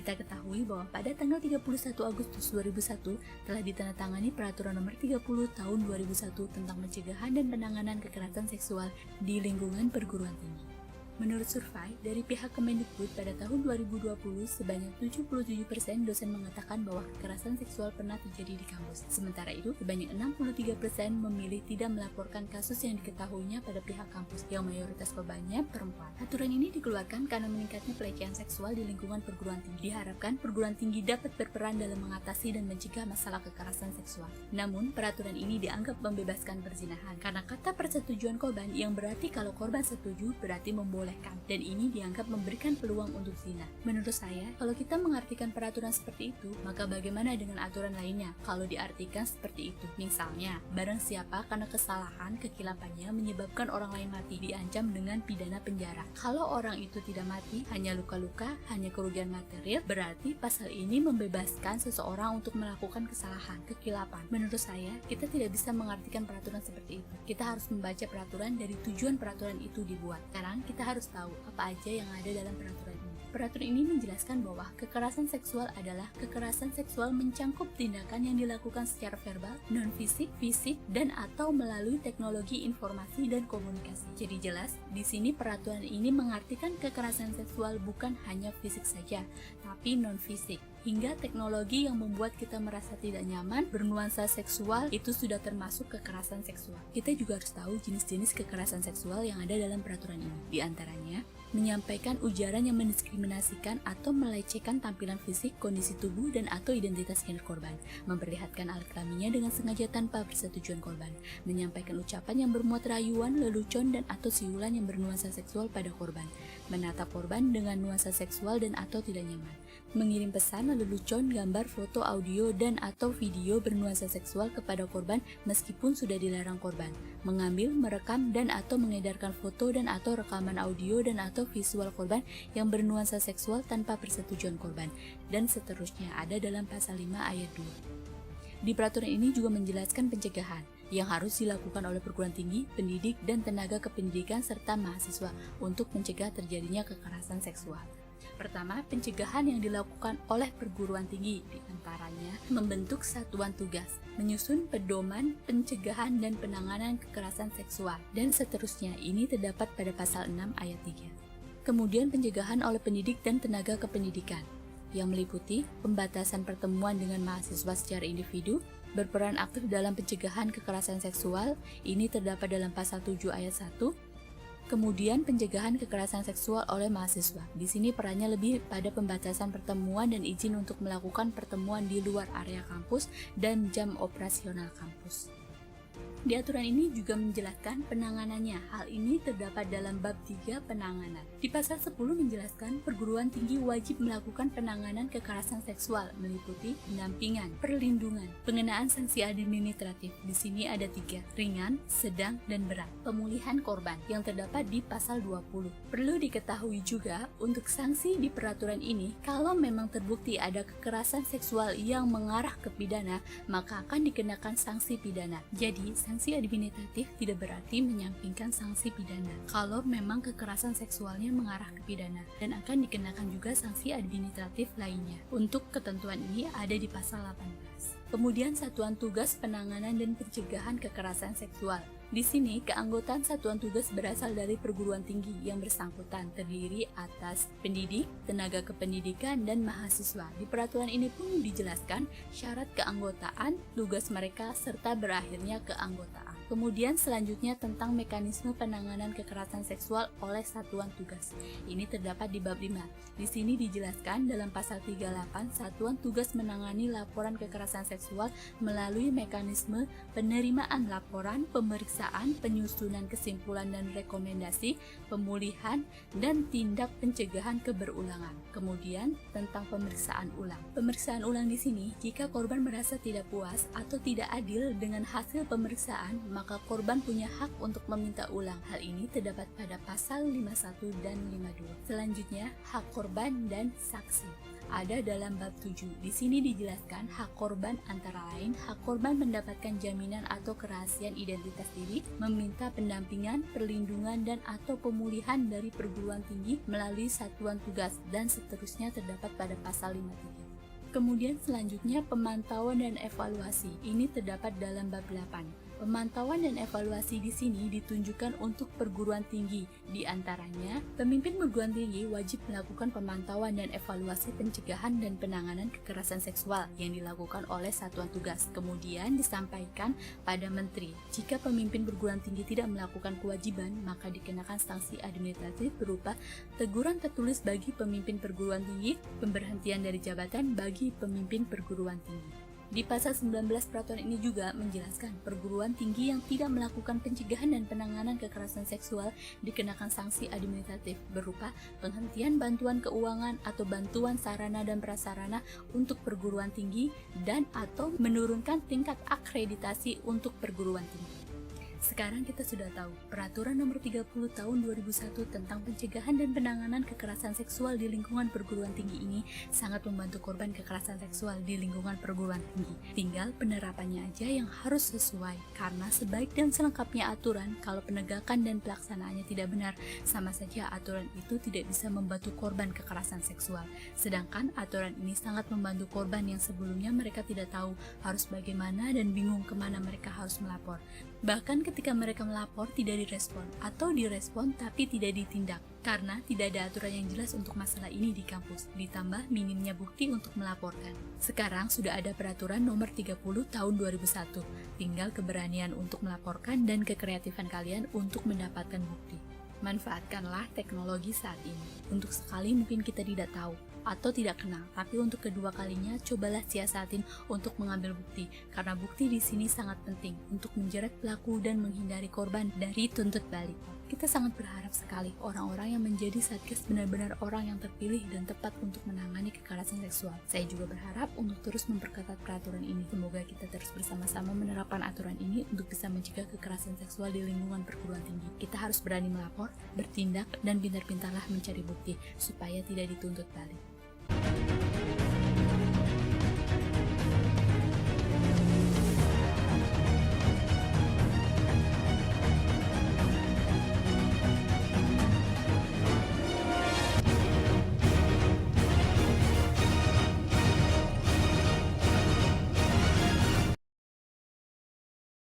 Kita ketahui bahwa pada tanggal 31 Agustus 2001 telah ditandatangani Peraturan Nomor 30 Tahun 2001 tentang pencegahan dan penanganan kekerasan seksual di lingkungan perguruan tinggi. Menurut survei dari pihak Kemendikbud pada tahun 2020, sebanyak 77% dosen mengatakan bahwa kekerasan seksual pernah terjadi di kampus. Sementara itu, sebanyak 63% memilih tidak melaporkan kasus yang diketahuinya pada pihak kampus, yang mayoritas korbannya perempuan. Aturan ini dikeluarkan karena meningkatnya pelecehan seksual di lingkungan perguruan tinggi. Diharapkan perguruan tinggi dapat berperan dalam mengatasi dan mencegah masalah kekerasan seksual. Namun, peraturan ini dianggap membebaskan perzinahan karena kata persetujuan korban, yang berarti kalau korban setuju berarti membolehkan, dan ini dianggap memberikan peluang untuk zina. Menurut saya, kalau kita mengartikan peraturan seperti itu, maka bagaimana dengan aturan lainnya kalau diartikan seperti itu? Misalnya, barang siapa karena kesalahan kekilapannya menyebabkan orang lain mati diancam dengan pidana penjara. Kalau orang itu tidak mati, hanya luka-luka, hanya kerugian material, berarti pasal ini membebaskan seseorang untuk melakukan kesalahan, kekilapan. Menurut saya, kita tidak bisa mengartikan peraturan seperti itu. Kita harus membaca peraturan dari tujuan peraturan itu dibuat. Sekarang kita harus tahu apa aja yang ada dalam peraturan ini. Peraturan ini menjelaskan bahwa kekerasan seksual adalah kekerasan seksual mencangkup tindakan yang dilakukan secara verbal, non-fisik, fisik, dan atau melalui teknologi informasi dan komunikasi. Jadi jelas, di sini peraturan ini mengartikan kekerasan seksual bukan hanya fisik saja, tapi non-fisik. Hingga teknologi yang membuat kita merasa tidak nyaman, bernuansa seksual, itu sudah termasuk kekerasan seksual. Kita juga harus tahu jenis-jenis kekerasan seksual yang ada dalam peraturan ini. Di antaranya, menyampaikan ujaran yang mendiskriminasikan atau melecehkan tampilan fisik, kondisi tubuh, dan atau identitas gender korban, memperlihatkan alat kelaminnya dengan sengaja tanpa persetujuan korban, menyampaikan ucapan yang bermuat rayuan, lelucon, dan atau siulan yang bernuansa seksual pada korban, menatap korban dengan nuansa seksual dan atau tidak nyaman, mengirim pesan, lelucon, gambar, foto, audio, dan atau video bernuansa seksual kepada korban meskipun sudah dilarang korban, mengambil, merekam, dan atau mengedarkan foto dan atau rekaman audio dan atau visual korban yang bernuansa seksual tanpa persetujuan korban, dan seterusnya ada dalam pasal 5 ayat 2. Di peraturan ini juga menjelaskan pencegahan yang harus dilakukan oleh perguruan tinggi, pendidik, dan tenaga kependidikan serta mahasiswa untuk mencegah terjadinya kekerasan seksual. Pertama, pencegahan yang dilakukan oleh perguruan tinggi, diantaranya membentuk satuan tugas, menyusun pedoman pencegahan dan penanganan kekerasan seksual, dan seterusnya. Ini terdapat pada pasal 6 ayat 3. Kemudian pencegahan oleh pendidik dan tenaga kependidikan, yang meliputi pembatasan pertemuan dengan mahasiswa secara individu, berperan aktif dalam pencegahan kekerasan seksual, ini terdapat dalam pasal 7 ayat 1. Kemudian pencegahan kekerasan seksual oleh mahasiswa. Di sini perannya lebih pada pembatasan pertemuan dan izin untuk melakukan pertemuan di luar area kampus dan jam operasional kampus. Di aturan ini juga menjelaskan penanganannya. Hal ini terdapat dalam bab 3 penanganan. Di pasal 10 menjelaskan perguruan tinggi wajib melakukan penanganan kekerasan seksual meliputi pendampingan, perlindungan, pengenaan sanksi administratif. Di sini ada 3, ringan, sedang, dan berat. Pemulihan korban yang terdapat di pasal 20. Perlu diketahui juga untuk sanksi di peraturan ini, kalau memang terbukti ada kekerasan seksual yang mengarah ke pidana, maka akan dikenakan sanksi pidana. Jadi, sanksi administratif tidak berarti menyampingkan sanksi pidana kalau memang kekerasan seksualnya mengarah ke pidana, dan akan dikenakan juga sanksi administratif lainnya. Untuk ketentuan ini ada di pasal 18. Kemudian satuan tugas penanganan dan pencegahan kekerasan seksual. Di sini, keanggotaan satuan tugas berasal dari perguruan tinggi yang bersangkutan, terdiri atas pendidik, tenaga kependidikan, dan mahasiswa. Di peraturan ini pun dijelaskan syarat keanggotaan, tugas mereka, serta berakhirnya keanggotaan. Kemudian selanjutnya tentang mekanisme penanganan kekerasan seksual oleh satuan tugas. Ini terdapat di bab 5. Di sini dijelaskan dalam pasal 38, satuan tugas menangani laporan kekerasan seksual melalui mekanisme penerimaan laporan, pemeriksaan, penyusunan kesimpulan dan rekomendasi, pemulihan, dan tindak pencegahan keberulangan. Kemudian tentang pemeriksaan ulang. Pemeriksaan ulang di sini, jika korban merasa tidak puas atau tidak adil dengan hasil pemeriksaan, maka korban punya hak untuk meminta ulang. Hal ini terdapat pada pasal 51 dan 52. Selanjutnya, hak korban dan saksi. Ada dalam bab 7. Di sini dijelaskan hak korban antara lain hak korban mendapatkan jaminan atau kerahasiaan identitas diri, meminta pendampingan, perlindungan dan atau pemulihan dari perguruan tinggi melalui satuan tugas dan seterusnya terdapat pada pasal 53. Kemudian selanjutnya pemantauan dan evaluasi. Ini terdapat dalam bab 8. Pemantauan dan evaluasi di sini ditunjukkan untuk perguruan tinggi. Di antaranya, pemimpin perguruan tinggi wajib melakukan pemantauan dan evaluasi pencegahan dan penanganan kekerasan seksual yang dilakukan oleh satuan tugas. Kemudian disampaikan pada menteri. Jika pemimpin perguruan tinggi tidak melakukan kewajiban, maka dikenakan sanksi administratif berupa teguran tertulis bagi pemimpin perguruan tinggi, pemberhentian dari jabatan bagi pemimpin perguruan tinggi. Di pasal 19 peraturan ini juga menjelaskan perguruan tinggi yang tidak melakukan pencegahan dan penanganan kekerasan seksual dikenakan sanksi administratif berupa penghentian bantuan keuangan atau bantuan sarana dan prasarana untuk perguruan tinggi dan atau menurunkan tingkat akreditasi untuk perguruan tinggi. Sekarang kita sudah tahu, Peraturan Nomor 30 Tahun 2001 tentang pencegahan dan penanganan kekerasan seksual di lingkungan perguruan tinggi ini sangat membantu korban kekerasan seksual di lingkungan perguruan tinggi. Tinggal penerapannya aja yang harus sesuai, karena sebaik dan selengkapnya aturan, kalau penegakan dan pelaksanaannya tidak benar, sama saja aturan itu tidak bisa membantu korban kekerasan seksual. Sedangkan aturan ini sangat membantu korban yang sebelumnya mereka tidak tahu harus bagaimana dan bingung kemana mereka harus melapor. Bahkan ketika mereka melapor tidak direspon atau direspon tapi tidak ditindak karena tidak ada aturan yang jelas untuk masalah ini di kampus, ditambah minimnya bukti untuk melaporkan. Sekarang sudah ada Peraturan Nomor 30 Tahun 2001, tinggal keberanian untuk melaporkan dan kekreatifan kalian untuk mendapatkan bukti. Manfaatkanlah teknologi saat ini. Untuk sekali mungkin kita tidak tahu atau tidak kenal, tapi untuk kedua kalinya cobalah siasatin untuk mengambil bukti, karena bukti di sini sangat penting untuk menjerat pelaku dan menghindari korban dari tuntut balik. Kita sangat berharap sekali orang-orang yang menjadi Satgas benar-benar orang yang terpilih dan tepat untuk menangani kekerasan seksual. Saya juga berharap untuk terus memperketat peraturan ini. Semoga kita terus bersama-sama menerapkan aturan ini untuk bisa mencegah kekerasan seksual di lingkungan perguruan tinggi. Kita harus berani melapor, bertindak, dan pintar-pintarlah mencari bukti supaya tidak dituntut balik.